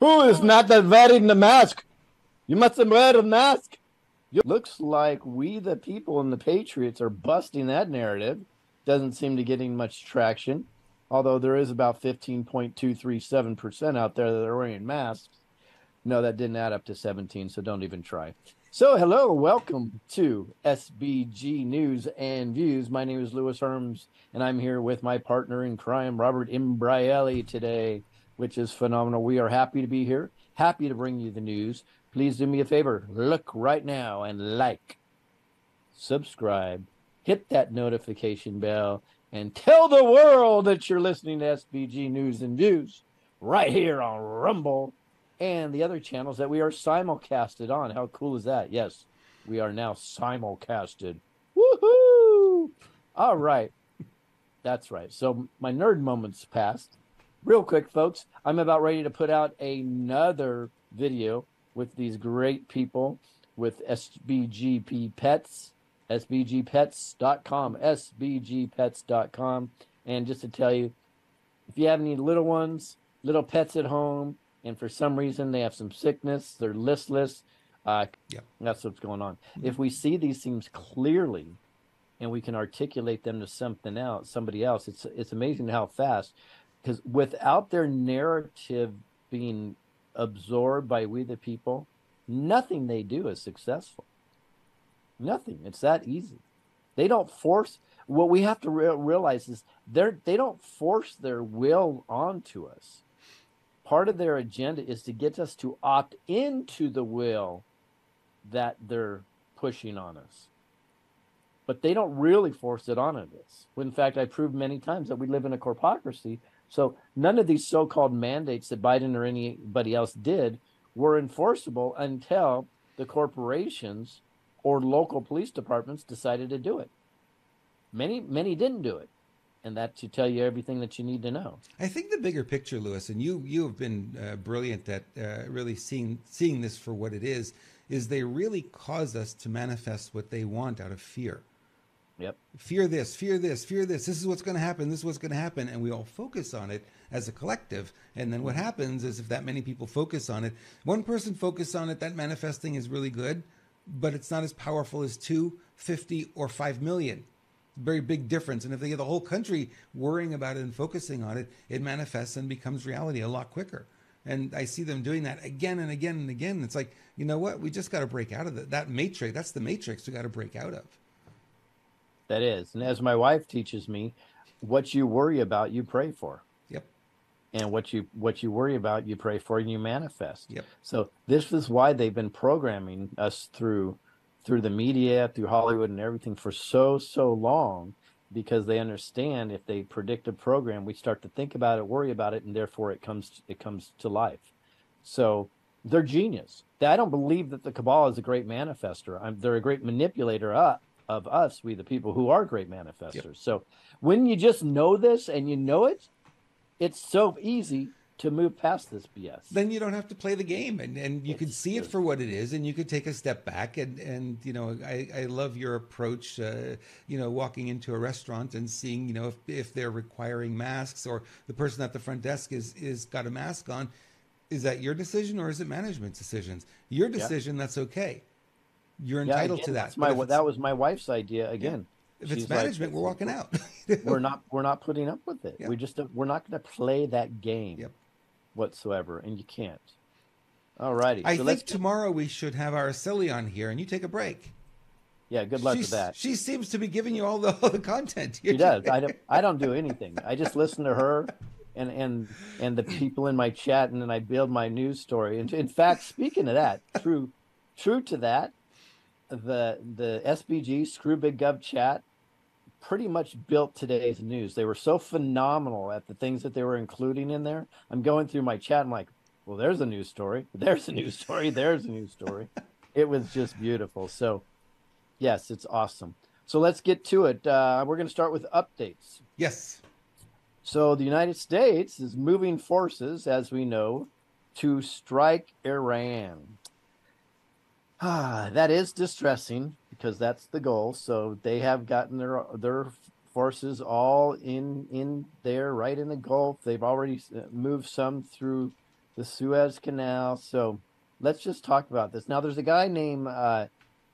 Who is not that wearing the mask? You must wear a mask. Looks like we, the people, and the Patriots are busting that narrative. Doesn't seem to getting much traction, although there is about 15.237% out there that are wearing masks. No, that didn't add up to 17, so don't even try. So, hello, welcome to SBG News and Views. My name is Louis Herms, and I'm here with my partner in crime, Robert Imbrielli, today, which is phenomenal. We are happy to be here, happy to bring you the news. Please do me a favor, look right now and like, subscribe, hit that notification bell, and tell the world that you're listening to SBG News and Views right here on Rumble and the other channels that we are simulcasted on. How cool is that? Yes, we are now simulcasted. Woohoo! All right. That's right. So my nerd moment's passed. Real quick, folks, I'm about ready to put out another video with these great people with SBGP Pets, sbgpets.com, sbgpets.com. And just to tell you, if you have any little ones, little pets at home, and for some reason they have some sickness, they're listless, Yep. that's what's going on. If we see these things clearly and we can articulate them to something else, somebody else, it's amazing how fast, because without their narrative being absorbed by we the people, nothing they do is successful. Nothing. It's that easy. They don't force. What we have to realize is they don't force their will onto us. Part of their agenda is to get us to opt into the will that they're pushing on us. But they don't really force it on us. In fact, I proved many times that we live in a corpocracy. So none of these so-called mandates that Biden or anybody else did were enforceable until the corporations or local police departments decided to do it. Many didn't do it. And that should tell you everything that you need to know. I think the bigger picture, Lewis, and you have been brilliant at really seeing this for what it is they really cause us to manifest what they want out of fear. Yep. Fear this, fear this, fear this. This is what's going to happen. This is what's going to happen, and we all focus on it as a collective. And then what happens is, if that many people focus on it, one person focus on it, that manifesting is really good, but it's not as powerful as 2, 50, or 5 million. Very big difference. And if they get the whole country worrying about it and focusing on it, it manifests and becomes reality a lot quicker. And I see them doing that again and again and again. It's like, you know what? We just got to break out of that matrix. That's the matrix we got to break out of. That is. And as my wife teaches me, what you worry about, you pray for. Yep. And what you worry about, you pray for and you manifest. Yep. So this is why they've been programming us through the media, through Hollywood and everything for so long, because they understand if they predict a program, we start to think about it, worry about it, and therefore it comes to life. So they're genius. I don't believe that the cabal is a great manifester. They're a great manipulator of us, we the people, who are great manifestors. Yep. So when you just know this and you know it, it's so easy to move past this BS. Then you don't have to play the game, and you can see it true. for what it is, and you could take a step back. And you know, I love your approach. You know, walking into a restaurant and seeing, you know, if they're requiring masks, or the person at the front desk is got a mask on. Is that your decision, or is it management's decisions? Your decision, that's okay. You're entitled to that. That was my wife's idea again. If it's management, we're walking out. we're not putting up with it. Yeah. We're not going to play that game. Yep. Whatsoever, and you can't. All righty. I think tomorrow we should have Araceli on here, and you take a break. Yeah, good luck with that. She seems to be giving you all the content. She does. I don't do anything. I just listen to her and the people in my chat, and then I build my news story. And in fact, speaking of that, true to that, the SBG Screw Big Gov chat pretty much built today's news. They were so phenomenal at the things that they were including in there. I'm going through my chat. I'm like, well, there's a news story. There's a news story. There's a news story. It was just beautiful. So, yes, it's awesome. So let's get to it. We're going to start with updates. Yes. So the United States is moving forces, as we know, to strike Iran. That is distressing, because that's the goal. So they have gotten their forces all in there, right in the Gulf. They've already moved some through the Suez Canal. So let's just talk about this. Now, there's a guy named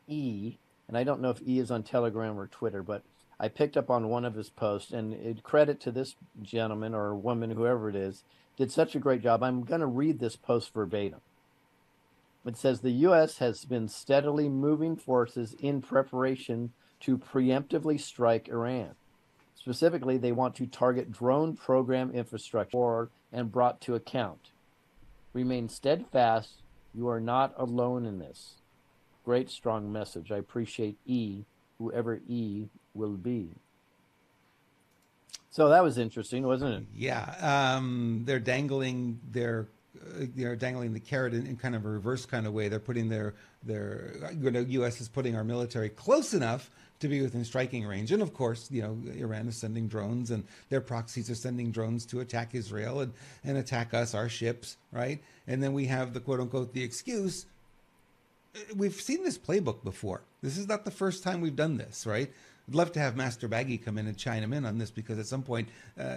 E, and I don't know if E is on Telegram or Twitter, but I picked up on one of his posts, and credit to this gentleman or woman, whoever it is, did such a great job. I'm going to read this post verbatim. It says the U.S. has been steadily moving forces in preparation to preemptively strike Iran. Specifically, they want to target drone program infrastructure and brought to account. Remain steadfast. You are not alone in this. Great, strong message. I appreciate E, whoever E will be. So that was interesting, wasn't it? Yeah, they're dangling the carrot in kind of a reverse kind of way. They're putting U.S. is putting our military close enough to be within striking range. And of course, Iran is sending drones, and their proxies are sending drones to attack Israel and attack us, our ships, right? And then we have the quote unquote the excuse. We've seen this playbook before. This is not the first time we've done this, right? I'd love to have Master Baggy come in and chime him in on this, because at some point,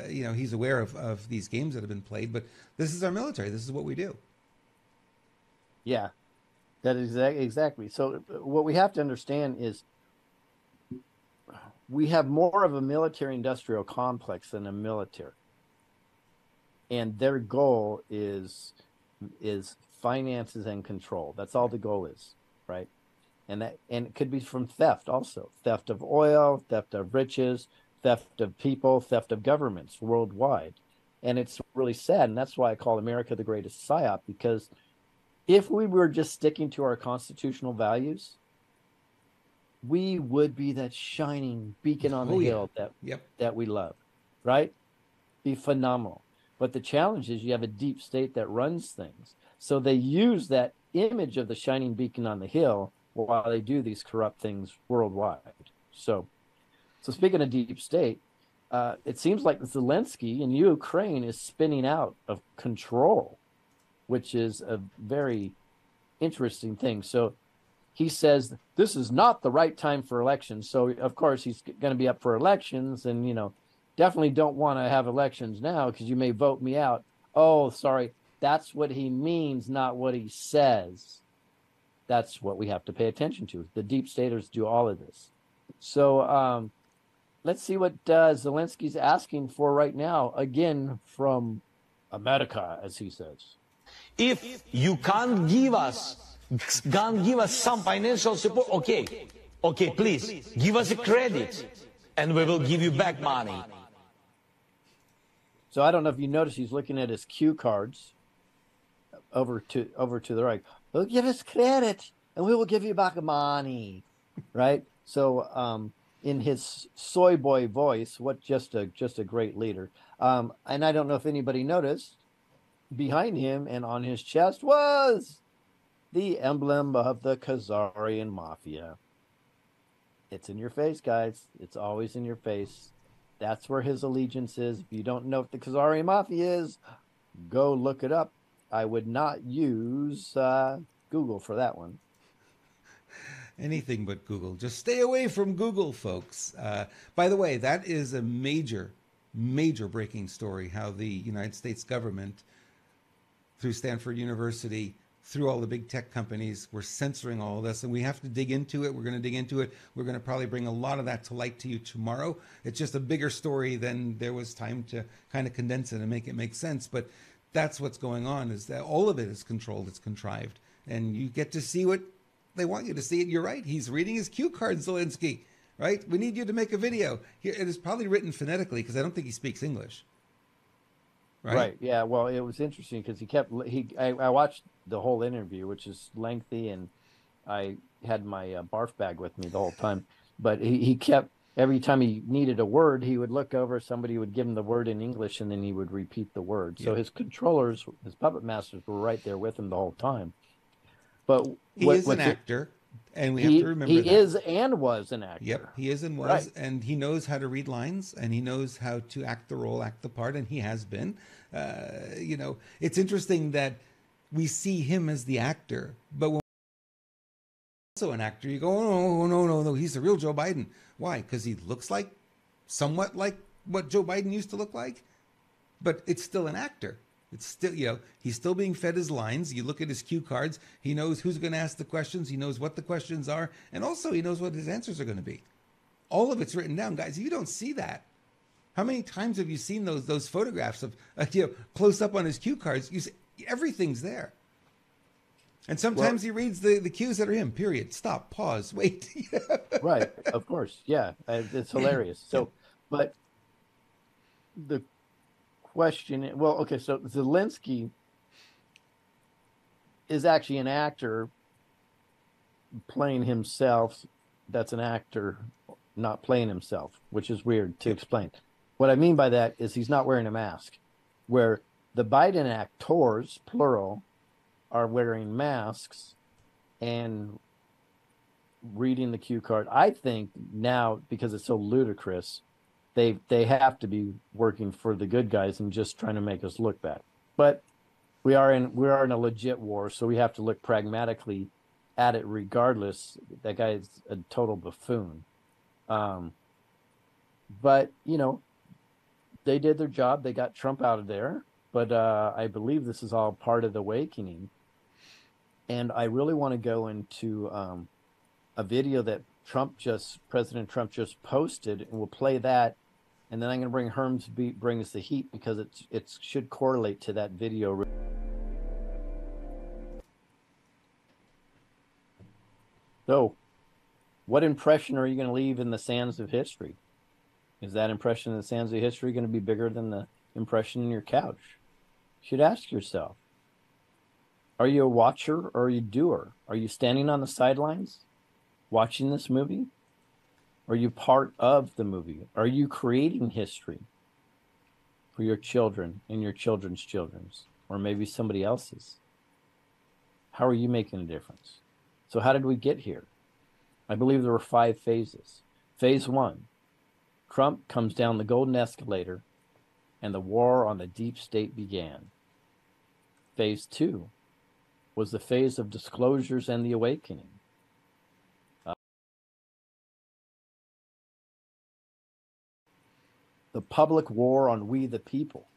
he's aware of these games that have been played. But this is our military. This is what we do. Yeah, that is exactly. So what we have to understand is we have more of a military-industrial complex than a military, and their goal is finances and control. That's all the goal is, right? And it could be from theft also. Theft of oil, theft of riches, theft of people, theft of governments worldwide. And it's really sad. And that's why I call America the greatest psyop, because if we were just sticking to our constitutional values, we would be that shining beacon on the hill that we love, right? Be phenomenal. But the challenge is you have a deep state that runs things. So they use that image of the shining beacon on the hill while they do these corrupt things worldwide. So speaking of deep state, it seems like Zelensky in Ukraine is spinning out of control, which is a very interesting thing. So he says this is not the right time for elections. So of course he's going to be up for elections, and definitely don't want to have elections now because you may vote me out. Oh, sorry, that's what he means, not what he says. That's what we have to pay attention to. The deep staters do all of this. So let's see what Zelensky's asking for right now, again, from America, as he says. If you can't give us some financial support, okay, please, give us a credit, and we will give you back money. So I don't know if you notice, he's looking at his cue cards over to the right. They'll give us credit, and we will give you back money, right? So in his soy boy voice, just a great leader. And I don't know if anybody noticed, behind him and on his chest was the emblem of the Khazarian Mafia. It's in your face, guys. It's always in your face. That's where his allegiance is. If you don't know what the Khazarian Mafia is, go look it up. I would not use Google for that one. Anything but Google. Just stay away from Google, folks. By the way, that is a major breaking story, how the United States government, through Stanford University, through all the big tech companies, were censoring all of this. And we have to dig into it. We're going to dig into it. We're going to probably bring a lot of that to light to you tomorrow. It's just a bigger story than there was time to kind of condense it and make it make sense. But that's what's going on, is that all of it is controlled, it's contrived. And you get to see what they want you to see. It. You're right. He's reading his cue card, Zelensky, right? We need you to make a video. Here, it is probably written phonetically because I don't think he speaks English. Right? Yeah. Well, it was interesting because I watched the whole interview, which is lengthy, and I had my barf bag with me the whole time. But he kept, every time he needed a word, he would look over, somebody would give him the word in English, and then he would repeat the word. So his controllers, his puppet masters, were right there with him the whole time. But he is an actor, and we have to remember that. He is and was an actor. Yep, he is and was, and he knows how to read lines, and he knows how to act the role, act the part, and he has been. It's interesting that we see him as the actor, but when also an actor, you go, oh, no, he's the real Joe Biden. Why? Because he looks somewhat like what Joe Biden used to look like, but it's still an actor. It's still, he's still being fed his lines. You look at his cue cards. He knows who's going to ask the questions. He knows what the questions are. And also he knows what his answers are going to be. All of it's written down. Guys, if you don't see that, how many times have you seen those photographs of, close up on his cue cards? You see, everything's there. And sometimes he reads the cues that are him, period. Stop, pause, wait. Right, of course. Yeah, it's hilarious. So, but the question, well, okay, so Zelensky is actually an actor playing himself. That's an actor not playing himself, which is weird to explain. What I mean by that is he's not wearing a mask, where the Biden actors, plural, are wearing masks and reading the cue card. I think now, because it's so ludicrous, they have to be working for the good guys and just trying to make us look bad. But we are in a legit war, so we have to look pragmatically at it regardless. That guy is a total buffoon. But they did their job. They got Trump out of there. But I believe this is all part of the awakening. And I really want to go into a video that President Trump just posted, and we'll play that. And then I'm going to bring Herms bring us the heat, because it should correlate to that video. So, what impression are you going to leave in the sands of history? Is that impression in the sands of history going to be bigger than the impression in your couch? You should ask yourself. Are you a watcher or are you a doer? Are you standing on the sidelines watching this movie? Are you part of the movie? Are you creating history for your children and your children's children's, or maybe somebody else's? How are you making a difference? So how did we get here? I believe there were 5 phases. Phase 1, Trump comes down the golden escalator and the war on the deep state began. Phase 2 was the phase of disclosures and the awakening. The public war on we the people.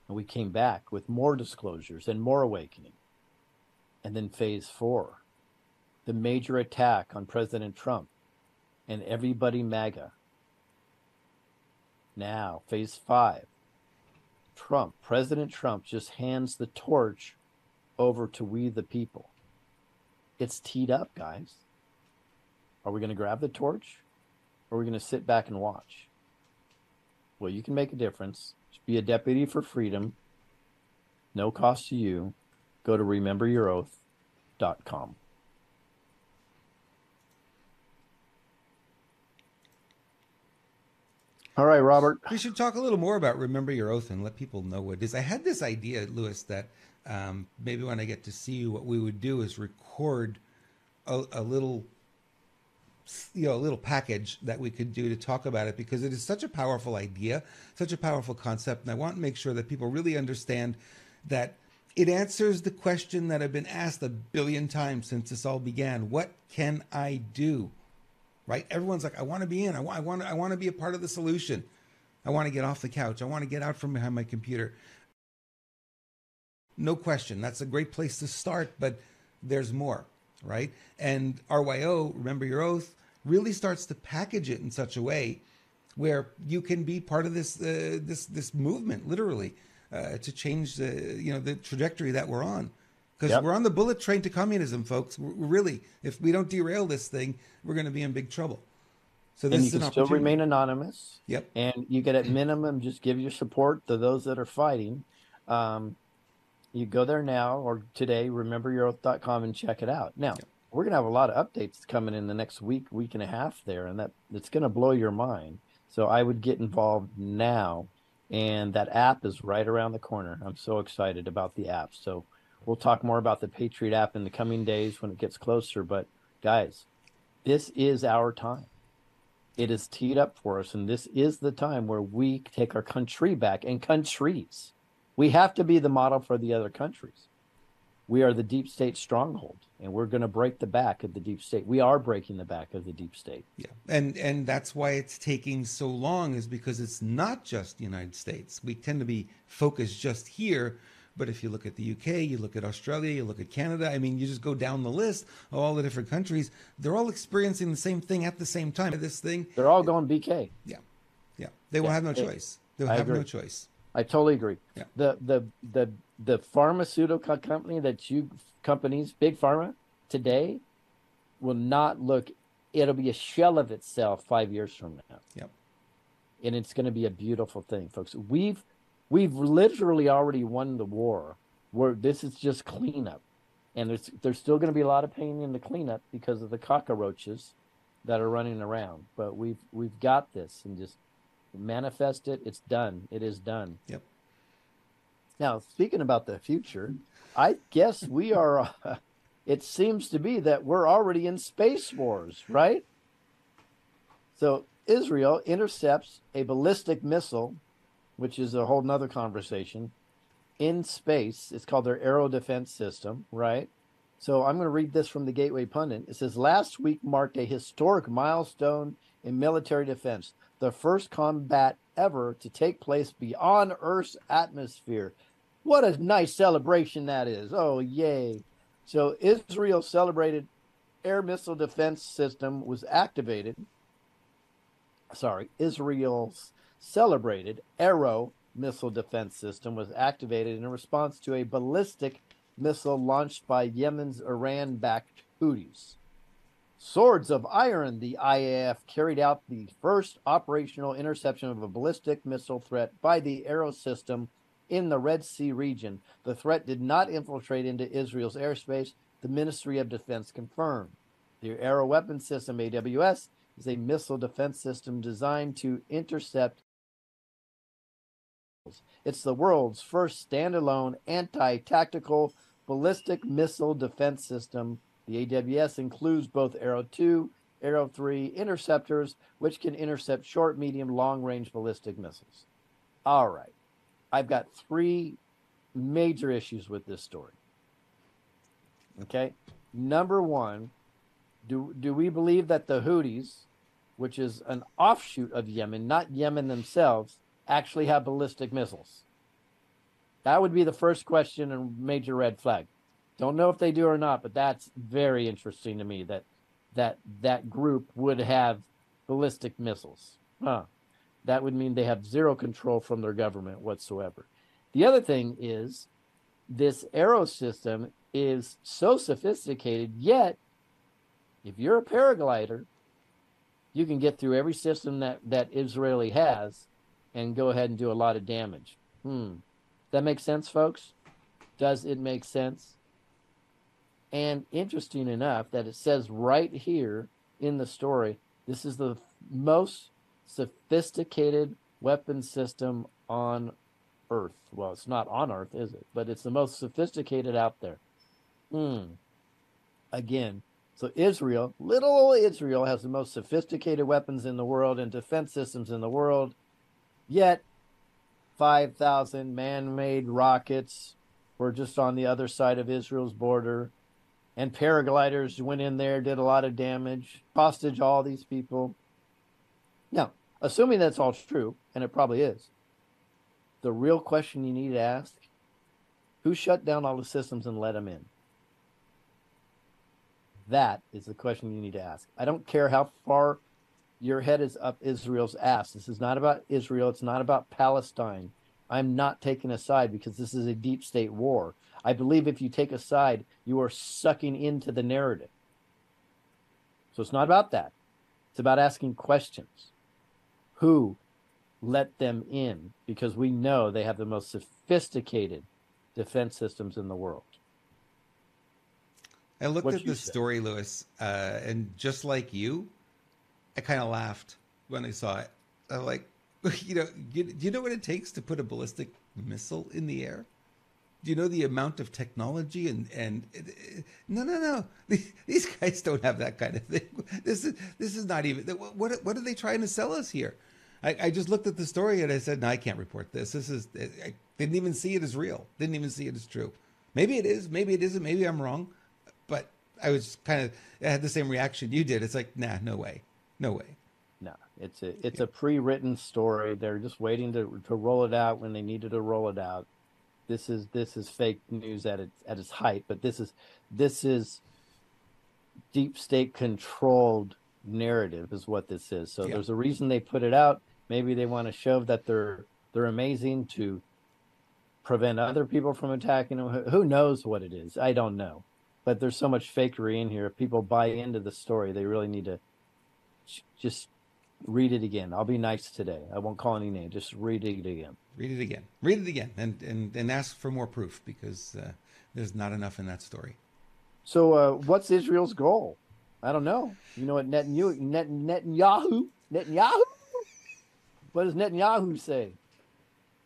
And we came back with more disclosures and more awakening. And then phase 4, the major attack on President Trump and everybody MAGA. Now, phase 5, President Trump just hands the torch over to we the people. It's teed up, guys. Are we going to grab the torch, or are we going to sit back and watch? Well, you can make a difference. Just be a deputy for freedom. No cost to you. Go to rememberyouroath.com. All right, Robert. We should talk a little more about Remember Your Oath and let people know what it is. I had this idea, Louis, that maybe when I get to see you, what we would do is record a little, a little package that we could do to talk about it, because it is such a powerful idea, such a powerful concept. And I want to make sure that people really understand that it answers the question that I've been asked 1 billion times since this all began. What can I do? Right? Everyone's like, I want to be in. I want to be a part of the solution. I want to get off the couch. I want to get out from behind my computer. No question. That's a great place to start, but there's more, right? And RYO, Remember Your Oath, really starts to package it in such a way where you can be part of this this movement, literally, to change the trajectory that we're on. Because we're on the bullet train to communism, folks. We're really, if we don't derail this thing, we're going to be in big trouble. So this and you is an can still opportunity. remain anonymous. Yep. And you get, at minimum, just give your support to those that are fighting. You go there now or today, rememberyouroath.com, and check it out. Now, we're going to have a lot of updates coming in the next week and a half there, and it's going to blow your mind. So I would get involved now. And that app is right around the corner. I'm so excited about the app. So we'll talk more about the Patriot app in the coming days when it gets closer. But guys, this is our time. It is teed up for us. And this is the time where we take our country back, and countries. We have to be the model for the other countries. We are the deep state stronghold, and we're going to break the back of the deep state. We are breaking the back of the deep state. Yeah, and that's why it's taking so long, is because it's not just the United States. We tend to be focused just here, but if you look at the UK, you look at Australia, you look at Canada, I mean, you just go down the list of all the different countries, they're all experiencing the same thing at the same time. This thing, they're all going BK. Yeah, yeah, they will have no choice. They'll have no choice. I totally agree. Yeah. The pharmaceutical companies, big pharma today will not look, it'll be a shell of itself 5 years from now. Yep. And it's going to be a beautiful thing, folks. We've literally already won the war, where this is just cleanup. And there's still going to be a lot of pain in the cleanup because of the cockroaches that are running around. But we've got this, and just manifest it. It's done. It is done. Yep. Now, speaking about the future, I guess we are, it seems to be that we're already in space wars, right? So Israel intercepts a ballistic missile, which is a whole nother conversation, in space. It's called their aero defense system, right? So I'm going to read this from the Gateway Pundit. It says, last week marked a historic milestone in military defense, the first combat ever to take place beyond Earth's atmosphere. What a nice celebration that is. Oh, yay. So Israel's celebrated air missile defense system was activated. Israel's celebrated aero missile defense system was activated in response to a ballistic missile launched by Yemen's Iran-backed Houthis. Swords of Iron, the IAF carried out the first operational interception of a ballistic missile threat by the aero system in the Red Sea region. The threat did not infiltrate into Israel's airspace, the Ministry of Defense confirmed. The aero weapon system, AWS, is a missile defense system designed to intercept. It's the world's first standalone anti-tactical ballistic missile defense system. The AWS includes both Arrow 2, Arrow 3 interceptors, which can intercept short, medium, long-range ballistic missiles. All right. I've got three major issues with this story. Okay. Number one, do we believe that the Houthis, which is an offshoot of Yemen, not Yemen themselves, actually have ballistic missiles? That would be the first question and major red flag. Don't know if they do or not, but that's very interesting to me that group would have ballistic missiles. That would mean they have zero control from their government whatsoever. The other thing is this aero system is so sophisticated, yet if you're a paraglider, you can get through every system that Israeli has and go ahead and do a lot of damage. That makes sense, folks? Does it make sense? And interesting enough that it says right here in the story, this is the most sophisticated weapon system on Earth. Well, it's not on Earth, is it? But it's the most sophisticated out there. Again, so Israel, little old Israel, has the most sophisticated weapons in the world and defense systems in the world. Yet, 5,000 man-made rockets were just on the other side of Israel's border. And paragliders went in there, did a lot of damage, hostage all these people. Now, assuming that's all true, and it probably is, the real question you need to ask, who shut down all the systems and let them in? That is the question you need to ask. I don't care how far your head is up Israel's ass. This is not about Israel. It's not about Palestine. I'm not taking a side because this is a deep state war. I believe if you take a side, you are sucking into the narrative. So it's not about that. It's about asking questions. Who let them in? Because we know they have the most sophisticated defense systems in the world. I looked at this story, Lewis, and just like you, I kind of laughed when I saw it. I'm like, do you know what it takes to put a ballistic missile in the air? Do you know the amount of technology no. These guys don't have that kind of thing. This is not even, what are they trying to sell us here? I just looked at the story and I said, no, I can't report this. I didn't even see it as real. Didn't even see it as true. Maybe it is. Maybe it isn't. Maybe I'm wrong. But I had the same reaction you did. It's like, nah, no way. No way. No, it's a pre-written story. They're just waiting to roll it out when they needed to roll it out. This is fake news at its height, but this is deep state controlled narrative is what this is. So there's a reason they put it out. Maybe they want to show that they're amazing to prevent other people from attacking them. Who knows what it is? I don't know. But there's so much fakery in here. If people buy into the story, they really need to just read it again. I'll be nice today. I won't call any name. Just read it again. Read it again. Read it again, and ask for more proof, because there's not enough in that story. So what's Israel's goal? I don't know. You know what Netanyahu? What does Netanyahu say?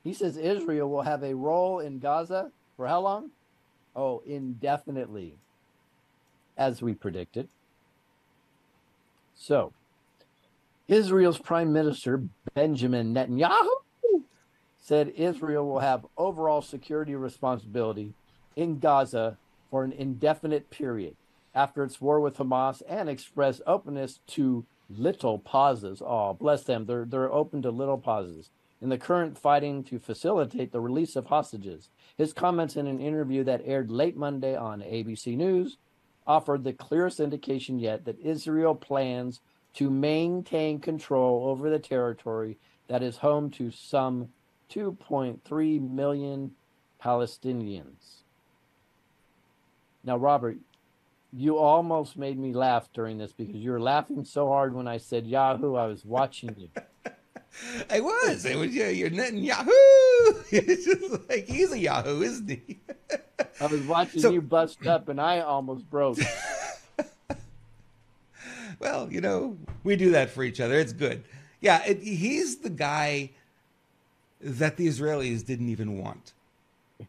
He says Israel will have a role in Gaza for how long? Oh, indefinitely, as we predicted. So, Israel's Prime Minister, Benjamin Netanyahu, said Israel will have overall security responsibility in Gaza for an indefinite period after its war with Hamas, and expressed openness to little pauses. Oh, bless them. They're open to little pauses in the current fighting to facilitate the release of hostages. His comments in an interview that aired late Monday on ABC News offered the clearest indication yet that Israel plans to maintain control over the territory that is home to some 2.3 million Palestinians. Now, Robert, you almost made me laugh during this because you were laughing so hard when I said Yahoo. I was watching you. I was. Yeah, you're Netanyahu. It's just like, he's a Yahoo, isn't he? I was watching you bust up and I almost broke. Well, we do that for each other. It's good. Yeah, he's the guy that the Israelis didn't even want.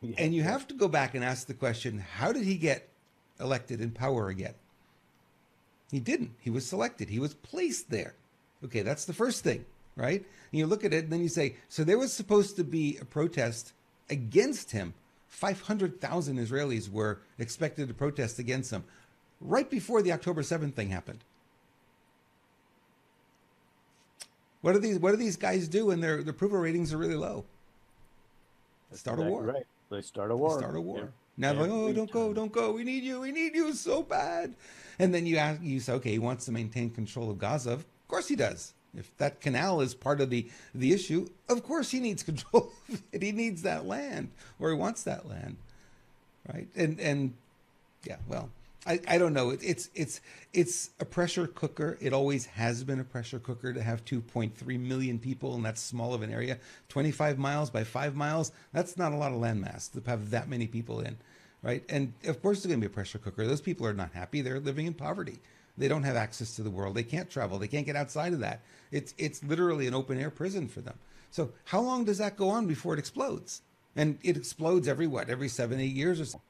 Yeah, and you have to go back and ask the question, how did he get elected in power again? He didn't. He was selected. He was placed there. Okay, that's the first thing, right? And you look at it and then you say, so there was supposed to be a protest against him. 500,000 Israelis were expected to protest against him right before the October 7th thing happened. What do these guys do when their approval ratings are really low? Start a war. Right. They start a war. Yeah. Now they're like, oh, don't go. We need you so bad. And then you say, okay, he wants to maintain control of Gaza. Of course he does. If that canal is part of the issue, of course he needs control of it. He needs that land, or he wants that land, right? And yeah, well, I don't know. It's a pressure cooker. It always has been a pressure cooker to have 2.3 million people in that small of an area. 25 miles by 5 miles, that's not a lot of landmass to have that many people in, right? And of course it's going to be a pressure cooker. Those people are not happy. They're living in poverty. They don't have access to the world. They can't travel. They can't get outside of that. It's literally an open air prison for them. So how long does that go on before it explodes? And it explodes every 7-8 years or so.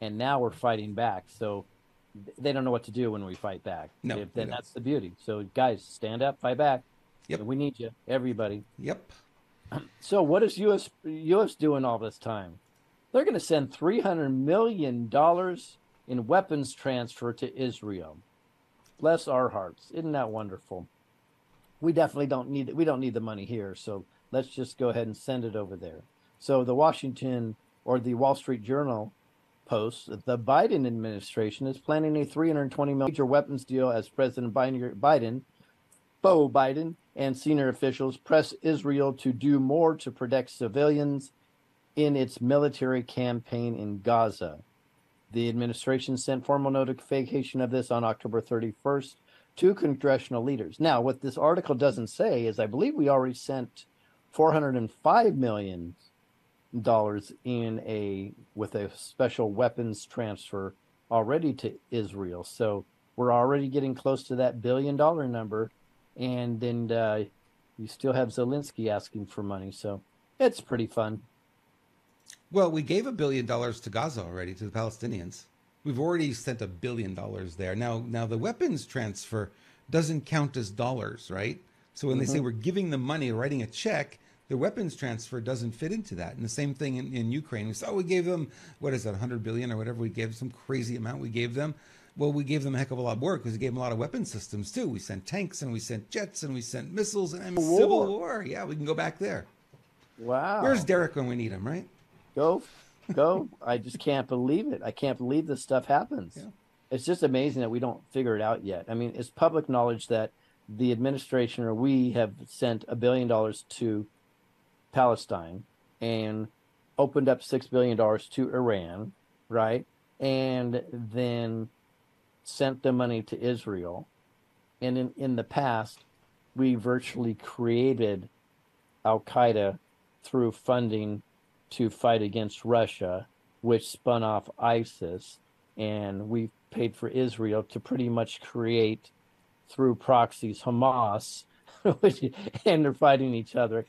And now we're fighting back. So they don't know what to do when we fight back. No, then that's the beauty. So guys, stand up, fight back. Yep. We need you, everybody. Yep. So what is U.S. doing all this time? They're going to send $300 million in weapons transfer to Israel. Bless our hearts. Isn't that wonderful? We definitely don't need it. We don't need the money here. So let's just go ahead and send it over there. So the Wall Street Journal posts that the Biden administration is planning a $320 million major weapons deal as President Biden, Beau Biden, and senior officials press Israel to do more to protect civilians in its military campaign in Gaza. The administration sent formal notification of this on October 31st to congressional leaders. Now, what this article doesn't say is I believe we already sent $405 million with a special weapons transfer already to Israel. So we're already getting close to that $1 billion number. And then you still have Zelensky asking for money. So it's pretty fun. Well, we gave $1 billion to Gaza already, to the Palestinians. We've already sent $1 billion there. Now the weapons transfer doesn't count as dollars, right? So when they say we're giving them money, writing a check, The weapons transfer doesn't fit into that. And the same thing in Ukraine. We said, oh, we gave them, what is that, 100 billion or whatever we gave, some crazy amount we gave them. Well, we gave them a heck of a lot more because we gave them a lot of weapon systems too. We sent tanks and we sent jets and we sent missiles and Civil War. Yeah, we can go back there. Wow. Where's Derek when we need him, right? Go. I just can't believe it. I can't believe this stuff happens. Yeah. It's just amazing that we don't figure it out yet. I mean, it's public knowledge that the administration or we have sent $1 billion to Palestine and opened up $6 billion to Iran, right? And then sent the money to Israel. And in the past, we virtually created Al-Qaeda through funding to fight against Russia, which spun off ISIS. And we paid for Israel to pretty much create through proxies Hamas, and they're fighting each other.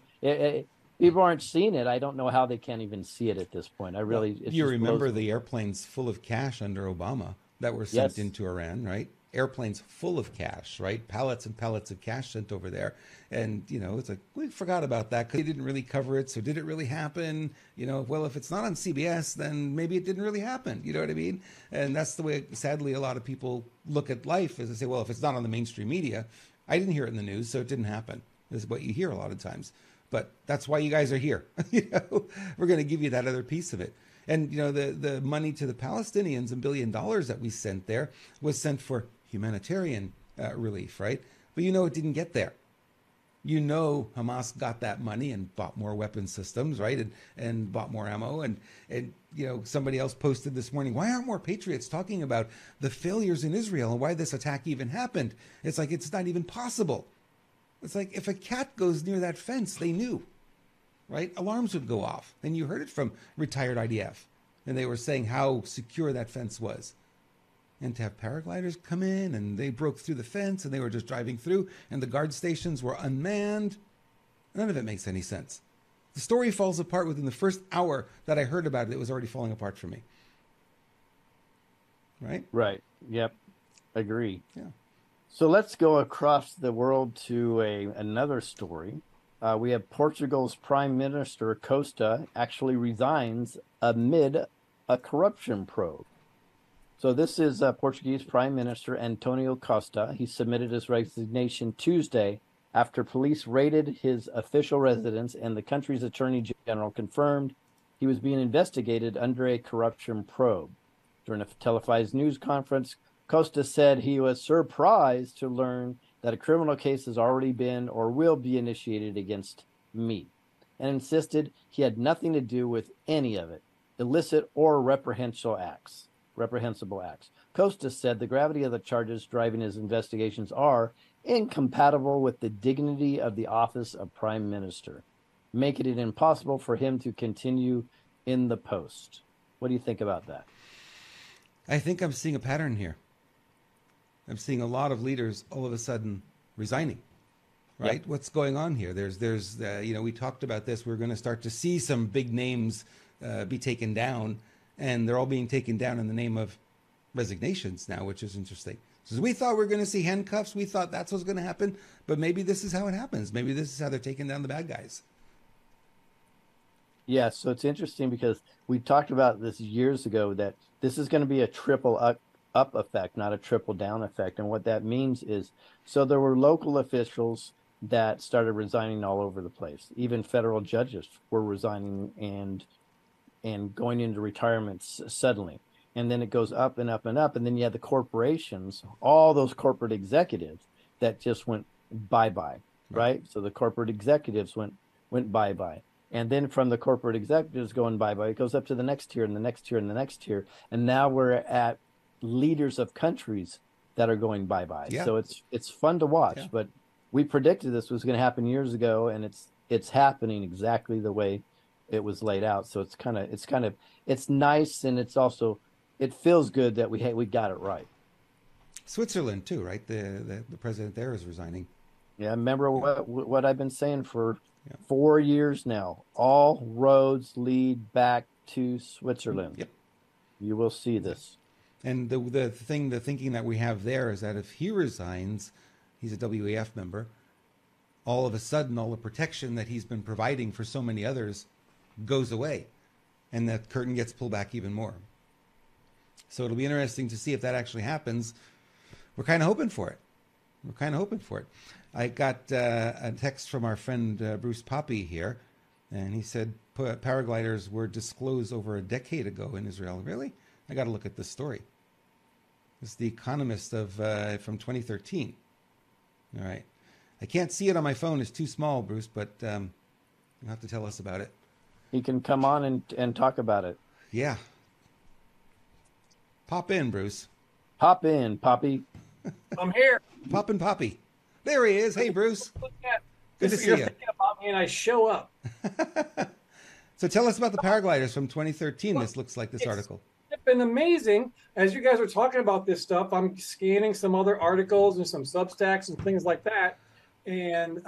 People aren't seeing it. I don't know how they can't even see it at this point. You remember the airplanes full of cash under Obama that were sent into Iran, right? Airplanes full of cash, right? Pallets and pallets of cash sent over there. And, it's like, we forgot about that because they didn't really cover it. So did it really happen? Well, if it's not on CBS, then maybe it didn't really happen. You know what I mean? And that's the way, sadly, a lot of people look at life is they say, well, if it's not on the mainstream media, I didn't hear it in the news, so it didn't happen. This is what you hear a lot of times. But that's why you guys are here. We're going to give you that other piece of it. And, the money to the Palestinians, $1 billion that we sent there, was sent for humanitarian relief, right? But it didn't get there. Hamas got that money and bought more weapon systems, right? And bought more ammo. And somebody else posted this morning, why aren't more patriots talking about the failures in Israel and why this attack even happened? It's like, it's not even possible. It's like, if a cat goes near that fence, they knew, right? Alarms would go off. And you heard it from retired IDF. And they were saying how secure that fence was. And to have paragliders come in and they broke through the fence and they were just driving through and the guard stations were unmanned. None of it makes any sense. The story falls apart within the first hour that I heard about it. It was already falling apart for me. Right? Right. Yep. Agree. Yeah. So let's go across the world to another story. We have Portugal's Prime Minister Costa actually resigns amid a corruption probe. So this is Portuguese Prime Minister Antonio Costa. He submitted his resignation Tuesday after police raided his official residence and the country's attorney general confirmed he was being investigated under a corruption probe. During a televised news conference, Costa said he was surprised to learn that a criminal case has already been or will be initiated against me, and insisted he had nothing to do with any of it, illicit or reprehensible acts. Costa said the gravity of the charges driving his investigations are incompatible with the dignity of the office of Prime Minister, making it impossible for him to continue in the post. What do you think about that? I think I'm seeing a pattern here. I'm seeing a lot of leaders all of a sudden resigning, right? Yep. What's going on here? There's we talked about this. We're going to start to see some big names be taken down, and they're all being taken down in the name of resignations now, which is interesting. So we thought we were going to see handcuffs. We thought that's what's going to happen, but maybe this is how it happens. Maybe this is how they're taking down the bad guys. Yeah, so it's interesting because we talked about this years ago that this is going to be a triple up effect, not a triple down effect. And what that means is, so there were local officials that started resigning all over the place. Even federal judges were resigning and going into retirement suddenly. And then it goes up and up and up. And then you have the corporations, all those corporate executives that just went bye-bye, right? So the corporate executives went bye-bye. And then from the corporate executives going bye-bye, it goes up to the next tier and the next tier and the next tier. And now we're at leaders of countries that are going bye-bye. Yeah. So it's fun to watch, but we predicted this was going to happen years ago, and it's happening exactly the way it was laid out. So it's nice, and it's also, it feels good that we got it right. Switzerland too, right? The president there is resigning. Yeah, remember what I've been saying for 4 years now. All roads lead back to Switzerland. Yep. You will see this. And the thinking that we have there is that if he resigns, he's a W.A.F. member, all of a sudden all the protection that he's been providing for so many others goes away, and the curtain gets pulled back even more. So it'll be interesting to see if that actually happens. We're kind of hoping for it. I got a text from our friend Bruce Poppy here, and he said paragliders were disclosed over a decade ago in Israel. Really? I got to look at this story. It's The Economist from 2013. All right. I can't see it on my phone. It's too small, Bruce, but you'll have to tell us about it. He can come on and talk about it. Yeah. Pop in, Bruce. Pop in, Poppy. I'm here. Pop in, Poppy. There he is. Hey, Bruce. Good to see You're you. thinking about me and I show up. So tell us about the paragliders from 2013. This looks like this article. It's been amazing. As you guys are talking about this stuff, I'm scanning some other articles and some Substacks and things like that, and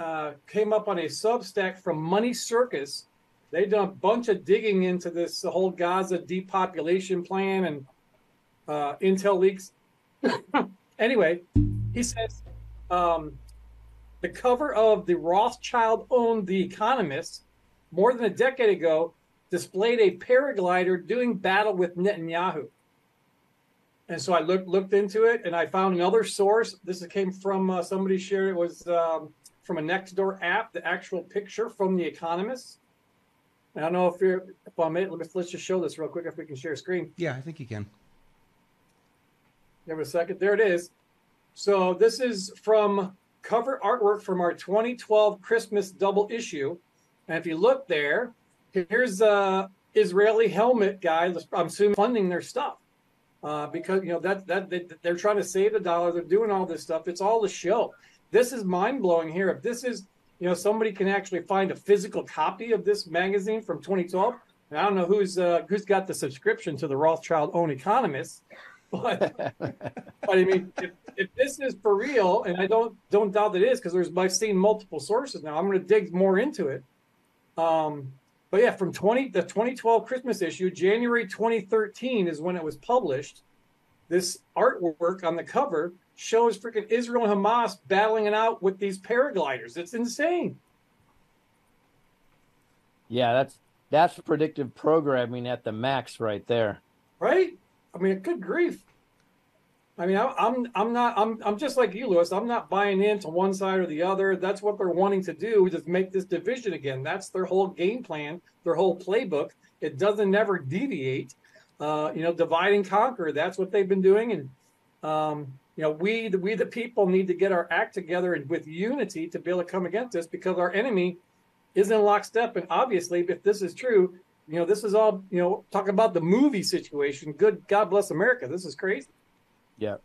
came up on a Substack from Money Circus. They've done a bunch of digging into this whole Gaza depopulation plan and intel leaks. Anyway, he says the cover of the Rothschild-owned The Economist more than a decade ago displayed a paraglider doing battle with Netanyahu. And so I looked into it, and I found another source. This came from somebody shared it was from a Nextdoor app, the actual picture from The Economist. And I don't know if I may, let's just show this real quick if we can share a screen. Yeah, I think you can. Give it a second. There it is. So this is from cover artwork from our 2012 Christmas double issue. And if you look there, here's Israeli helmet guy. I'm assuming funding their stuff because they're trying to save the dollar. They're doing all this stuff. It's all the show. This is mind blowing here. If this is somebody can actually find a physical copy of this magazine from 2012. And I don't know who's got the subscription to the Rothschild-owned Economist. But I mean, if this is for real, and I don't doubt that it is, because I've seen multiple sources now. I'm going to dig more into it. But yeah, from the 2012 Christmas issue, January 2013 is when it was published. This artwork on the cover shows freaking Israel and Hamas battling it out with these paragliders. It's insane. Yeah, that's predictive programming at the max right there. Right? I mean, good grief. I mean, I'm just like you, Lewis. I'm not buying into one side or the other. That's what they're wanting to do, is make this division again. That's their whole game plan, their whole playbook. It doesn't never deviate. Divide and conquer. That's what they've been doing. And we the people need to get our act together and with unity to be able to come against this, because our enemy is in lockstep. And obviously, if this is true, this is all, talking about the movie situation. Good God bless America. This is crazy. Yeah,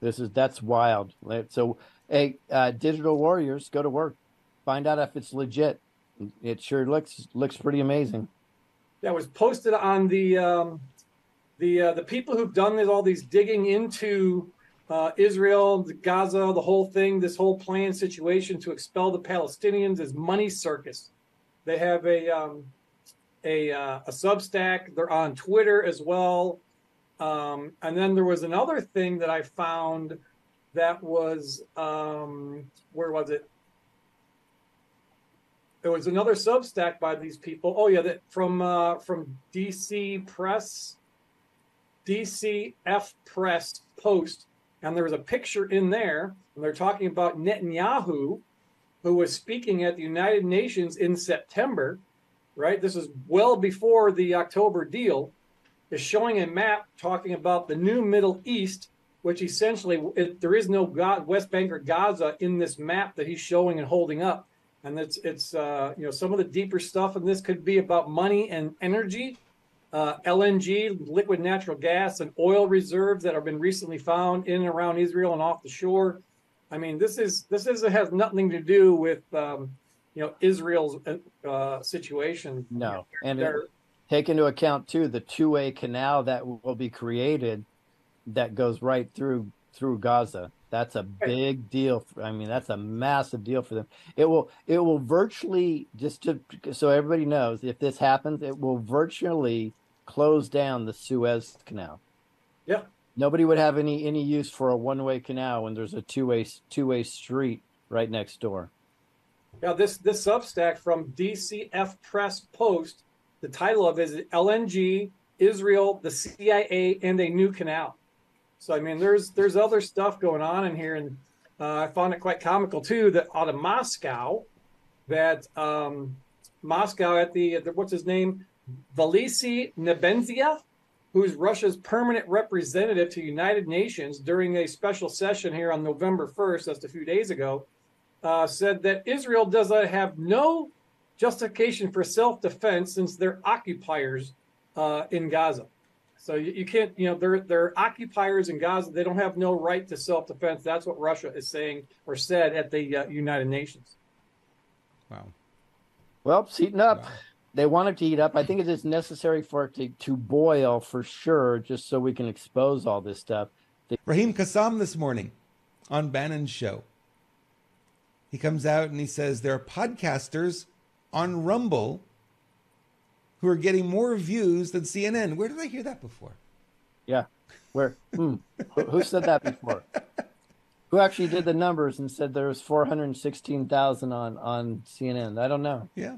that's wild. So, hey, digital warriors, go to work. Find out if it's legit. It sure looks pretty amazing. That was posted on the people who've done all these digging into Israel, Gaza, the whole thing, this whole plan situation to expel the Palestinians is Money Circus. They have a Substack. They're on Twitter as well. And then there was another thing that I found that was, where was it? There was another Substack by these people. Oh yeah, that from DC Press, DCF Press Post, and there was a picture in there, and they're talking about Netanyahu, who was speaking at the United Nations in September. Right, this is well before the October deal. Is showing a map talking about the new Middle East, which essentially there is no West Bank or Gaza in this map that he's showing and holding up. And it's some of the deeper stuff in this could be about money and energy, LNG, liquid natural gas, and oil reserves that have been recently found in and around Israel and off the shore. I mean, this has nothing to do with Israel's situation. No, and take into account too the two-way canal that will be created that goes right through Gaza. That's a big deal. That's a massive deal for them. It will virtually, so everybody knows, if this happens, it will virtually close down the Suez Canal. Yeah. Nobody would have any use for a one-way canal when there's a two-way street right next door. Now, this Substack from DCF Press Post, the title of it is LNG, Israel, the CIA, and a New Canal. So, I mean, there's other stuff going on in here, and I found it quite comical too that out of Moscow, that Moscow at the what's his name, Valisy Nebenzia, who's Russia's permanent representative to United Nations during a special session here on November 1st, that's a few days ago, said that Israel does have no justification for self-defense since they're occupiers in Gaza. So you can't, they're occupiers in Gaza. They don't have no right to self-defense. That's what Russia is saying or said at the United Nations. Wow. Well, it's heating up. Wow. They want it to heat up. I think it is necessary for it to boil for sure, just so we can expose all this stuff. Raheem Kassam this morning on Bannon's show. He comes out and he says there are podcasters on Rumble who are getting more views than CNN. Where did I hear that before? Yeah. Where? Who said that before? Who actually did the numbers and said there was 416,000 on CNN? I don't know. Yeah.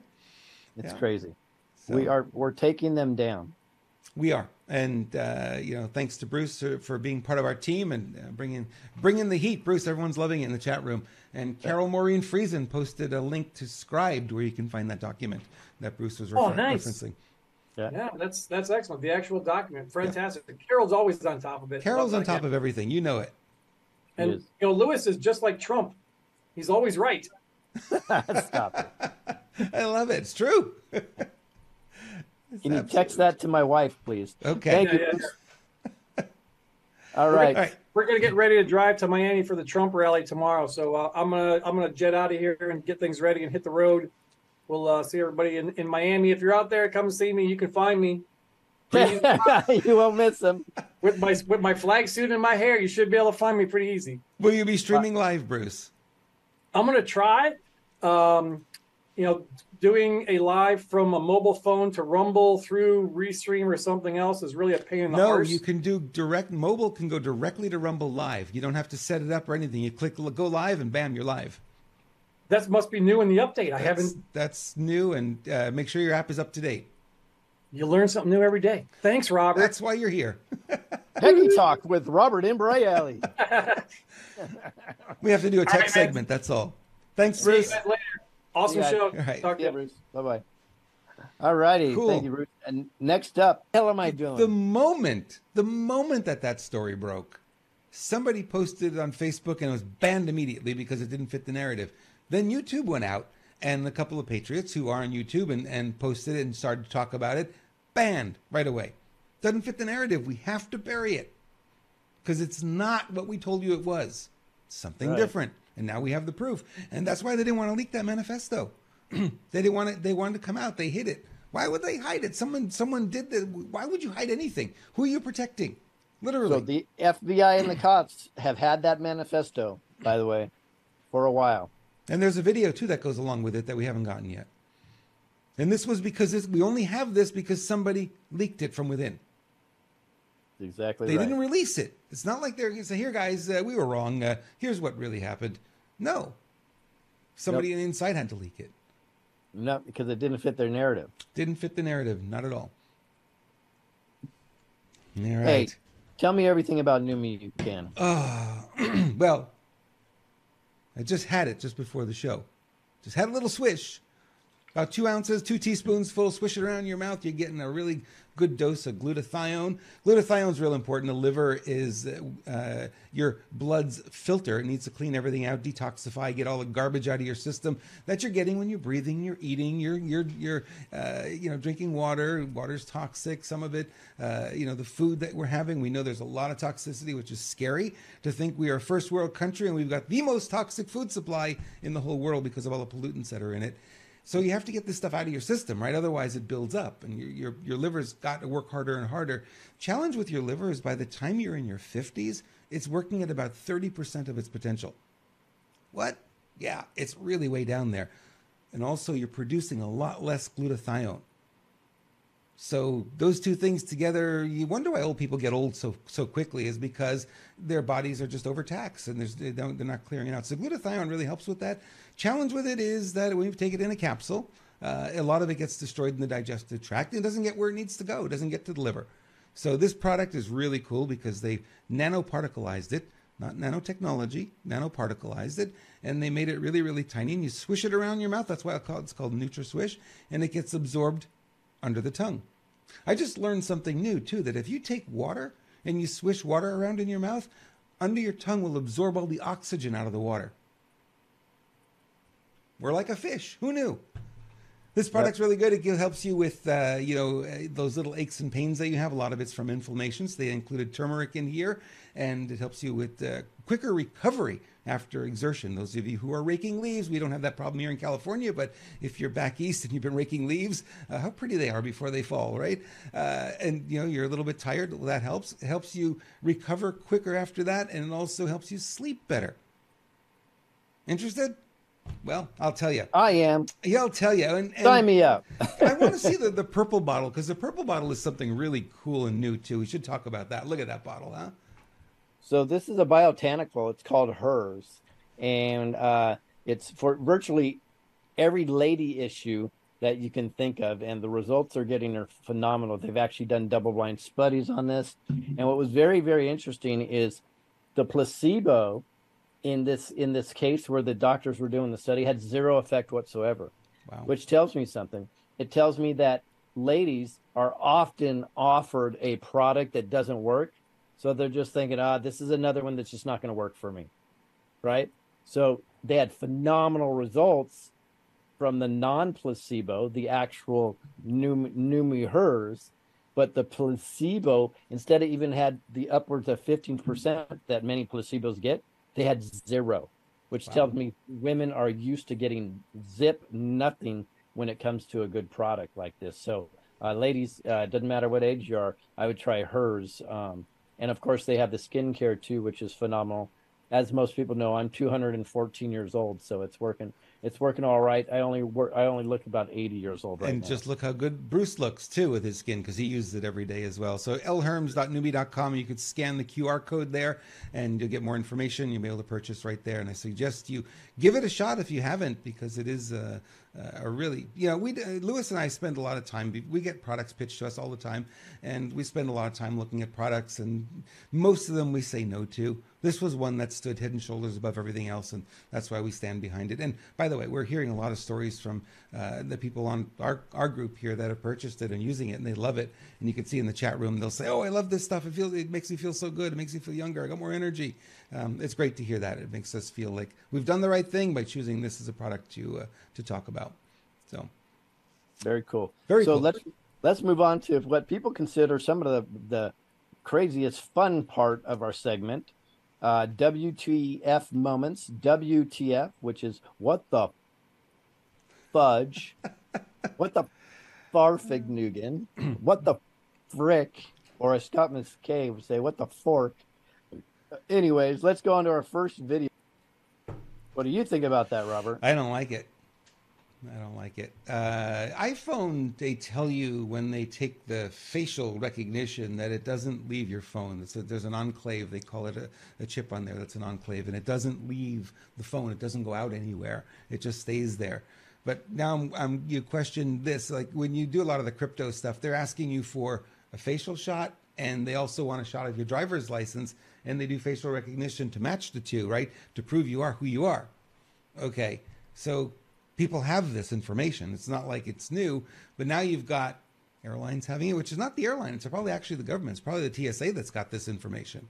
It's crazy. So, We're taking them down. We are. And, thanks to Bruce for being part of our team and bringing the heat. Bruce, everyone's loving it in the chat room. And Carol Maureen Friesen posted a link to Scribed where you can find that document that Bruce was referencing. Yeah, that's excellent. The actual document. Fantastic. Yeah. Carol's always on top of it. Carol's on top of everything. You know it. And, Lewis is just like Trump. He's always right. Stop it. I love it. It's true. Can you text that to my wife, please? Okay. Thank you. Yeah. All right. We're gonna get ready to drive to Miami for the Trump rally tomorrow. So I'm gonna jet out of here and get things ready and hit the road. We'll see everybody in Miami. If you're out there, come see me. You can find me. You won't miss them. With my flag suit and my hair, you should be able to find me pretty easy. Will you be streaming live, Bruce? I'm gonna try. Doing a live from a mobile phone to Rumble through Restream or something else is really a pain in the arse. No, you can do direct. Mobile can go directly to Rumble Live. You don't have to set it up or anything. You click go live and bam, you're live. That must be new in the update. That's new, and make sure your app is up to date. You learn something new every day. Thanks, Robert. That's why you're here. Techie Talk with Robert Imbriali. We have to do a tech segment. That's all. Thanks, Bruce. See you guys later. Awesome show. All right. Talk to you, Bruce. Bye-bye. All righty. Cool. Thank you, Bruce. And next up, what the hell am I doing? The moment that story broke, somebody posted it on Facebook and it was banned immediately because it didn't fit the narrative. Then YouTube went out and a couple of patriots who are on YouTube and posted it and started to talk about it, banned right away. Doesn't fit the narrative. We have to bury it because it's not what we told you it was. It's something different. And now we have the proof. And that's why they didn't want to leak that manifesto. They didn't want it. They wanted to come out. They hid it. Why would they hide it? Someone did that. Why would you hide anything? Who are you protecting? Literally. So the FBI and the cops have had that manifesto, by the way, for a while. And there's a video, too, that goes along with it that we haven't gotten yet. And this was because we only have this because somebody leaked it from within. Exactly They right. didn't release it. It's not like they're going to say, here, guys, we were wrong. Here's what really happened. No. Somebody on the inside had to leak it. No, because it didn't fit their narrative. Didn't fit the narrative. Not at all. All right. Hey, tell me everything about Neumi you can. Well, I just had it just before the show. Just had a little swish. About 2 ounces, 2 teaspoons full. Swish it around in your mouth. You're getting a really good dose of glutathione. Glutathione is real important. The liver is your blood's filter. It needs to clean everything out, detoxify, get all the garbage out of your system that you're getting when you're breathing, you're eating, you're drinking water. Water's toxic. Some of it, the food that we're having. We know there's a lot of toxicity, which is scary to think we are a first world country and we've got the most toxic food supply in the whole world because of all the pollutants that are in it. So you have to get this stuff out of your system, right? Otherwise it builds up and your liver's got to work harder and harder. Challenge with your liver is by the time you're in your 50s, it's working at about 30% of its potential. What? Yeah, it's really way down there. And also you're producing a lot less glutathione. So those two things together, you wonder why old people get old so quickly, is because their bodies are just overtaxed and they're not clearing it out. So glutathione really helps with that. Challenge with it is that when you take it in a capsule, a lot of it gets destroyed in the digestive tract and doesn't get where it needs to go. It doesn't get to the liver. So this product is really cool because they nanoparticleized it, not nanotechnology, nanoparticleized it, and they made it really, really tiny. And you swish it around your mouth. That's why it's called NutraSwish, and it gets absorbed under the tongue. I just learned something new too, that if you take water and you swish water around in your mouth, under your tongue will absorb all the oxygen out of the water. We're like a fish. Who knew? This product's really good. It helps you with, those little aches and pains that you have. A lot of it's from inflammation. So they included turmeric in here, and it helps you with quicker recovery after exertion. Those of you who are raking leaves, we don't have that problem here in California, but if you're back east and you've been raking leaves, how pretty they are before they fall, right? And you're a little bit tired. Well, that helps. It helps you recover quicker after that, and it also helps you sleep better. Interested? Well, I'll tell you. I am. Yeah, I'll tell you. And sign me up. I want to see the purple bottle, because the purple bottle is something really cool and new too. We should talk about that. Look at that bottle, huh? So this is a biotanical. It's called Hers, and it's for virtually every lady issue that you can think of, and the results are phenomenal. They've actually done double-blind studies on this, and what was very, very interesting is the placebo in this case where the doctors were doing the study had zero effect whatsoever. Wow. Which tells me something. It tells me that ladies are often offered a product that doesn't work, so they're just thinking, this is another one that's just not going to work for me, right? So they had phenomenal results from the non-placebo, the actual Neumi Hers, but the placebo, instead of even had the upwards of 15% that many placebos get, they had zero, which tells me women are used to getting nothing when it comes to a good product like this. So ladies, it doesn't matter what age you are, I would try Hers. And of course they have the skincare too, which is phenomenal. As most people know, I'm 214 years old, so it's working. It's working all right. I only look about 80 years old right now. And just look how good Bruce looks too with his skin, because he uses it every day as well. So lherms.neumi.com, you could scan the QR code there and you'll get more information. You'll be able to purchase right there. And I suggest you give it a shot if you haven't, because it is a really, Louis and I spend a lot of time. We get products pitched to us all the time, and we spend a lot of time looking at products, and most of them we say no to. This was one that stood head and shoulders above everything else, and that's why we stand behind it. And by the way, we're hearing a lot of stories from the people on our group here that have purchased it and using it, and they love it. And you can see in the chat room, they'll say, "Oh, I love this stuff. It makes me feel so good. It makes me feel younger. I got more energy." It's great to hear that. It makes us feel like we've done the right thing by choosing this as a product to talk about. So, very cool. Very cool. So let's move on to what people consider some of the craziest fun part of our segment. WTF moments. WTF, which is what the fudge, what the farfignugan, what the frick, or as Scott McKay would say, what the fork. Anyways, let's go on to our first video. What do you think about that, Robert? I don't like it. iPhone, they tell you when they take the facial recognition that it doesn't leave your phone. There's an enclave. They call it a chip on there that's an enclave, and it doesn't leave the phone. It doesn't go out anywhere. It just stays there. But now you question this. Like when you do a lot of the crypto stuff, they're asking you for a facial shot, and they also want a shot of your driver's license, and they do facial recognition to match the two, right? To prove you are who you are. Okay, so people have this information. It's not like it's new, but now you've got airlines having it, which is not the airline. It's probably actually the government. It's probably the TSA that's got this information.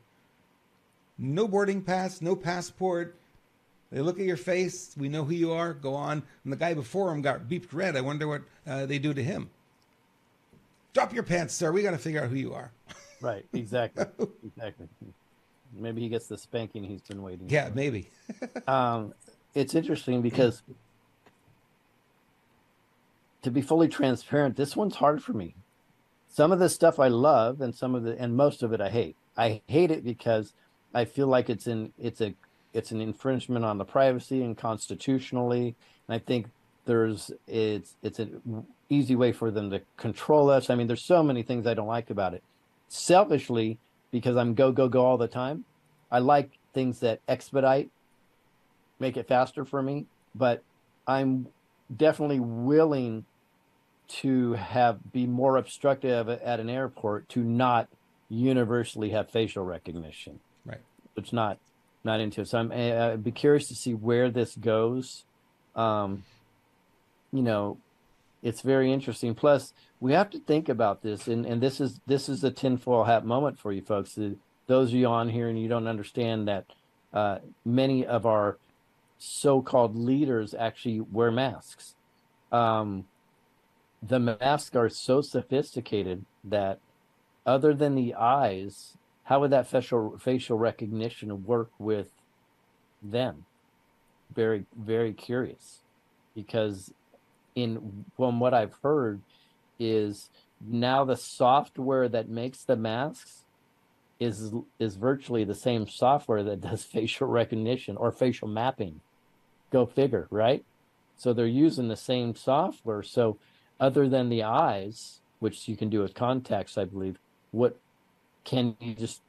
No boarding pass, no passport. They look at your face. We know who you are. Go on. And the guy before him got beeped red. I wonder what they do to him. Drop your pants, sir. We got to figure out who you are. Right. Exactly. Exactly. Maybe he gets the spanking he's been waiting for. Maybe. It's interesting because, to be fully transparent, this one's hard for me. Some of the stuff I love, and most of it I hate. I hate it because I feel like it's an infringement on the privacy and constitutionally. And I think it's an easy way for them to control us. I mean, there's so many things I don't like about it. Selfishly, because I'm go all the time, I like things that expedite, make it faster for me, but I'm definitely willing to be more obstructive at an airport to not universally have facial recognition. Right. It's not into it. So I'd be curious to see where this goes. You know, it's very interesting. Plus, we have to think about this, and this is a tinfoil hat moment for you folks. Those of you on here and you don't understand that many of our so-called leaders actually wear masks. The masks are so sophisticated that other than the eyes, how would that facial recognition work with them? Very, very curious, because from what I've heard is now the software that makes the masks is virtually the same software that does facial recognition or facial mapping. Go figure, right? So they're using the same software. So other than the eyes, which you can do with contacts, I believe, what can you just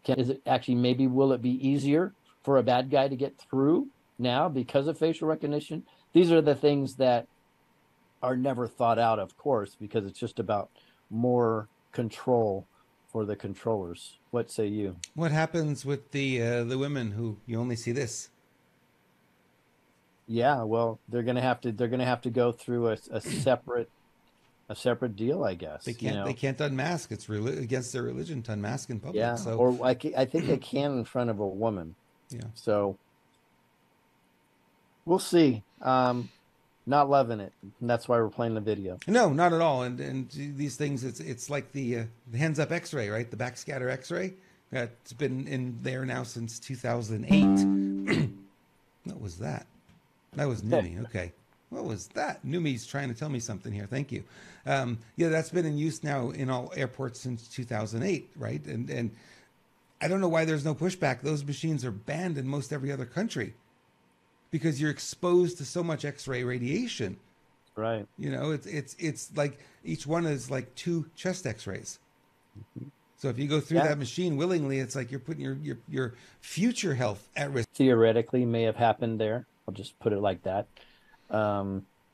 is it actually, maybe will it be easier for a bad guy to get through now because of facial recognition? These are the things that are never thought out, of course, because it's just about more control for the controllers. What say you? What happens with the women who you only see this? Yeah, well, they're gonna have to go through a separate deal, I guess. They can't unmask. It's against their religion to unmask in public. Yeah, So or I think they can in front of a woman. yeah. So we'll see. Not loving it. And that's why we're playing the video. No, not at all. And these things, it's like the hands up X-ray, right? The backscatter X-ray that's been in there now since 2008. What was that? That was Neumi. Okay. What was that? Neumi's trying to tell me something here. Thank you. Yeah, that's been in use now in all airports since 2008, right? And I don't know why there's no pushback. Those machines are banned in most every other country because you're exposed to so much X-ray radiation. Right. You know, it's like each one is like 2 chest X-rays. Mm-hmm. So if you go through that machine willingly, it's like you're putting your future health at risk. Theoretically, may have happened there. I'll just put it like that.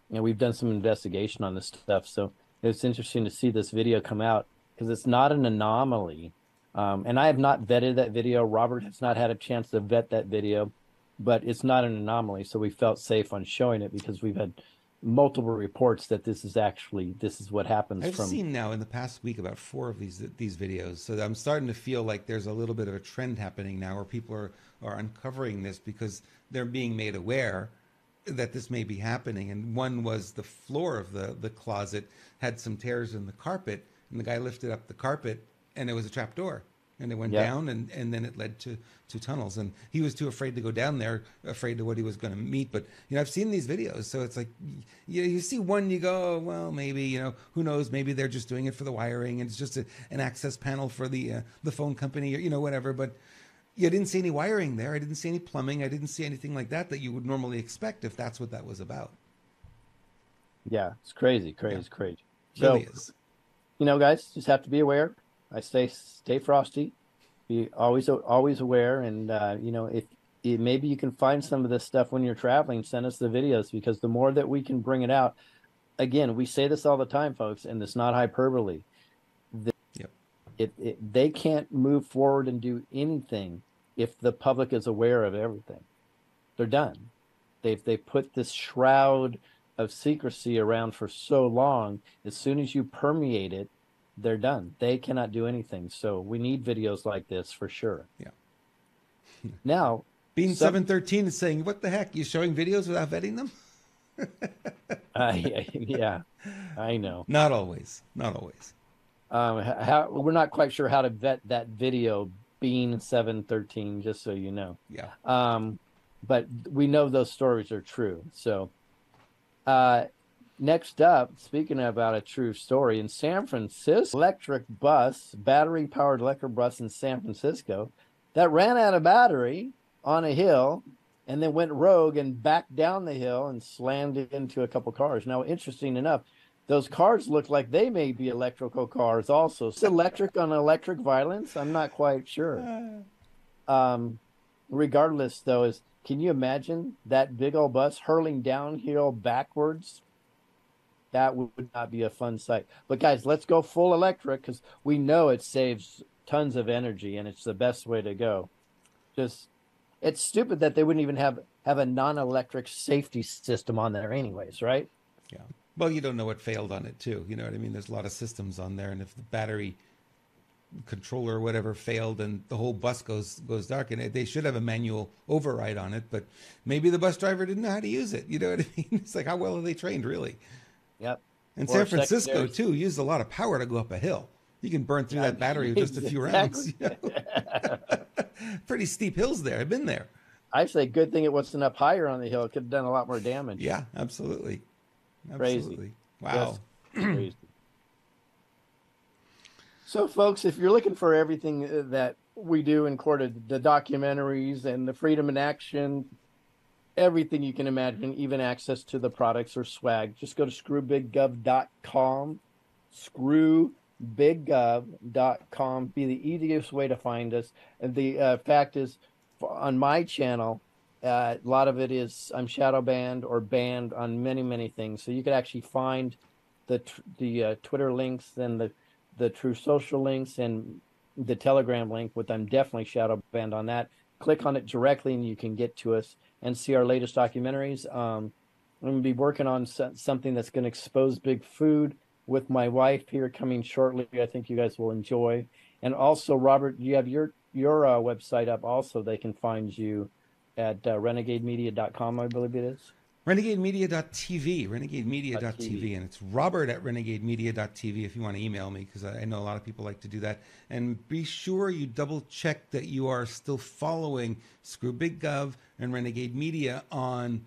We've done some investigation on this stuff, so it's interesting to see this video come out because it's not an anomaly. And I have not vetted that video. Robert has not had a chance to vet that video, but it's not an anomaly. So we felt safe on showing it because we've had multiple reports that this is what happens. I've seen now in the past week about 4 of these videos. So I'm starting to feel like there's a little bit of a trend happening now where people are uncovering this because they're being made aware that this may be happening. And one was the floor of the closet had some tears in the carpet, and the guy lifted up the carpet and it was a trap door. And it went down, and then it led to tunnels. And he was too afraid to go down there, afraid of what he was going to meet. But, I've seen these videos. So it's like, you see one, you go, oh, well, maybe, who knows? Maybe they're just doing it for the wiring. And it's just an access panel for the phone company or, whatever. But I didn't see any wiring there. I didn't see any plumbing. I didn't see anything like that you would normally expect if that's what that was about. Yeah, it's crazy. It So, really is. Guys, just have to be aware. I stay frosty, be always aware, and if maybe you can find some of this stuff when you're traveling, send us the videos, because the more that we can bring it out, again, we say this all the time, folks, and it's not hyperbole. They can't move forward and do anything if the public is aware of everything. They're done. They put this shroud of secrecy around for so long. As soon as you permeate it, they're done. They cannot do anything. So we need videos like this for sure. Yeah. Now, Bean 713 is saying, "What the heck? You showing videos without vetting them?" Yeah, I know. Not always. We're not quite sure how to vet that video, Bean 713, just so you know. Yeah. But we know those stories are true. So, next up, speaking about a true story, in San Francisco, battery-powered electric bus in San Francisco that ran out of battery on a hill and then went rogue and backed down the hill and slammed into a couple cars. Now, interesting enough, those cars look like they may be electrical cars also. So electric on electric violence? I'm not quite sure. Regardless, though, can you imagine that big old bus hurling downhill backwards? That would not be a fun sight. But guys, let's go full electric because we know it saves tons of energy and it's the best way to go. Just, it's stupid that they wouldn't even have a non-electric safety system on there anyways, right? Yeah. Well, you don't know what failed on it too. You know what I mean? There's a lot of systems on there, and if the battery controller or whatever failed and the whole bus goes dark, and they should have a manual override on it, but maybe the bus driver didn't know how to use it. You know what I mean? It's like, how well are they trained, really? Yep. And San Francisco too used a lot of power to go up a hill. You can burn through that battery with just a few rounds. You know? Pretty steep hills there. I've been there. I say good thing it wasn't up higher on the hill. It could have done a lot more damage. Yeah, absolutely. Crazy. Wow. Crazy. So, folks, if you're looking for everything that we do in court, the documentaries and the Freedom in Action, everything you can imagine, even access to the products or swag, just go to screwbiggov.com. Screwbiggov.com. Be the easiest way to find us. And the fact is, on my channel, a lot of it is I'm shadow banned or banned on many things. So you could actually find the Twitter links and the True Social links and the Telegram link, which I'm definitely shadow banned on that. Click on it directly and you can get to us and see our latest documentaries. I'm going to be working on something that's going to expose big food with my wife here coming shortly. I think you guys will enjoy. And also, Robert, you have your website up also. They can find you at renegademedia.com, I believe it is. Renegademedia.tv, renegademedia.tv, and it's Robert at renegademedia.tv if you want to email me, because I know a lot of people like to do that. And be sure you double check that you are still following Screw Big Gov and Renegade Media on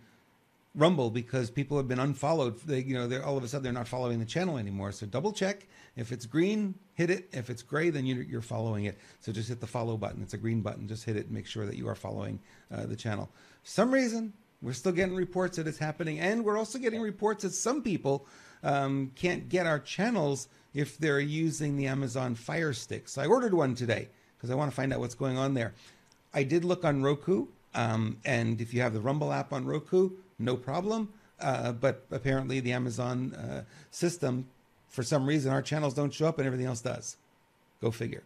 Rumble, because people have been unfollowed. They're all of a sudden they're not following the channel anymore. So double check. If it's green, hit it. If it's gray, then you're following it. So just hit the follow button. It's a green button. Just hit it and make sure that you are following the channel. For some reason, we're still getting reports that it's happening, and we're also getting reports that some people can't get our channels if they're using the Amazon Fire Stick. So I ordered one today because I want to find out what's going on there. I did look on Roku, and if you have the Rumble app on Roku, no problem. But apparently the Amazon system, for some reason, our channels don't show up and everything else does. Go figure.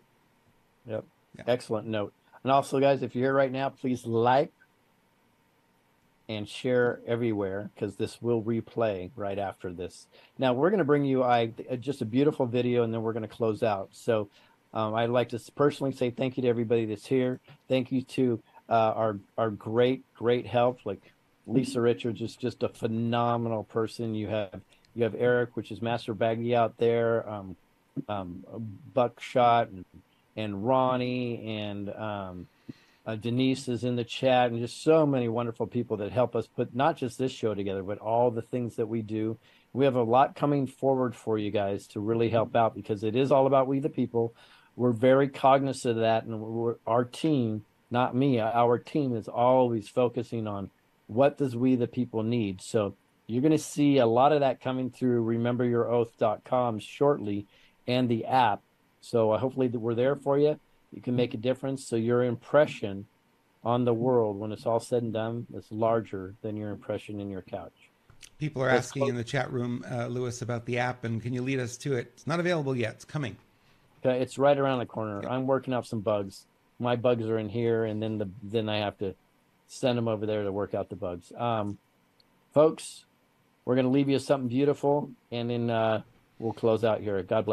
Yep. Yeah. Excellent note. And also, guys, if you're here right now, please like and share everywhere, because this will replay right after this. Now, we're going to bring you just a beautiful video, and then we're going to close out. So I'd like to personally say thank you to everybody that's here. Thank you to our great help. Like Lisa Richards is just a phenomenal person. You have Eric, which is Master Baggy out there, Buckshot and Ronnie and Denise is in the chat, and just so many wonderful people that help us put not just this show together, but all the things that we do. We have a lot coming forward for you guys to really help out, because it is all about we the people. We're very cognizant of that, and our team, not me, our team is always focusing on what does we the people need. So you're going to see a lot of that coming through rememberyouroath.com shortly, and the app. So hopefully we're there for you. You can make a difference. So your impression on the world, when it's all said and done, is larger than your impression in your couch. People are asking in the chat room, Lewis, about the app, and can you lead us to it? It's not available yet. It's coming. Okay, it's right around the corner. Yep. I'm working out some bugs. My bugs are in here, and then I have to send them over there to work out the bugs. Folks, we're going to leave you with something beautiful, and then we'll close out here. God bless.